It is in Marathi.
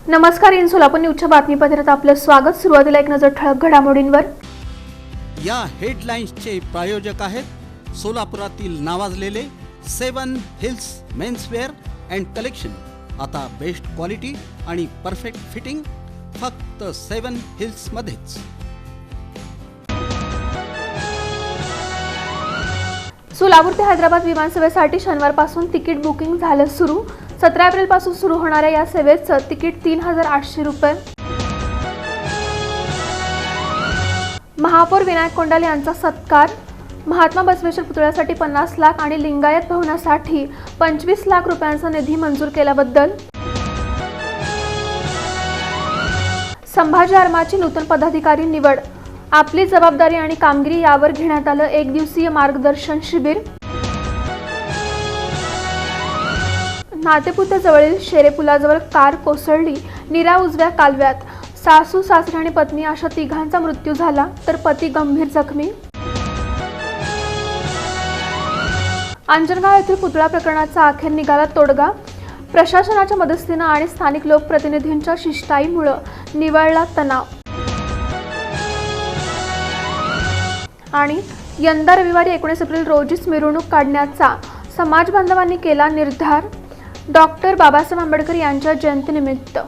नमस्कार, इन सोलापूर न्यूजच्या बातमीपत्रात आपलं स्वागत। सुरुवातीला एक नजर ठळक घडामोडींवर। या हेडलाईन्सचे प्रायोजक आहेत सोलापुरातील नावाजलेले 7 हिल्स मेन्सवेअर अँड कलेक्शन। आता बेस्ट क्वालिटी आणि परफेक्ट फिटिंग फक्त 7 हिल्स मध्येच। सोलापूर ते हैदराबाद विमानसेवेसाठी शनिवारपासून तिकीट बुकिंग झालं सुरू। 17 एप्रिल पासून सुरू होणाऱ्या या सेवेचं तिकीट 3800 रुपये। महापौर विनायक कोंडाल यांचा सत्कार। महात्मा बसवेश्वर पुतळ्यासाठी 50 लाख आणि लिंगायत भवनासाठी 25 लाख रुपयांचा निधी मंजूर केल्याबद्दल। संभाजी आर्माची नूतन पदाधिकारी निवड। आपली जबाबदारी आणि कामगिरी यावर घेण्यात आलं एक दिवसीय मार्गदर्शन शिबिर। नातेपुतेजवळील शेरे पुलाजवळ कार कोसळली, नीरा उजव्या कालव्यात। सासू सासरे आणि पत्नी अशा तिघांचा मृत्यू झाला, तर पती गंभीर जखमी। अंजनगाव येथील पुतळा प्रकरणाचा अखेर निघाला तोडगा। प्रशासनाच्या मदतीने आणि स्थानिक लोकप्रतिनिधींच्या शिष्टाईमुळे निवळला तणाव। आणि यंदा रविवारी 19 एप्रिल रोजीच मिरवणूक काढण्याचा समाज बांधवांनी केला निर्धार। डॉक्टर बाबासाहेब आंबेडकर यांच्या जयंतीनिमित्त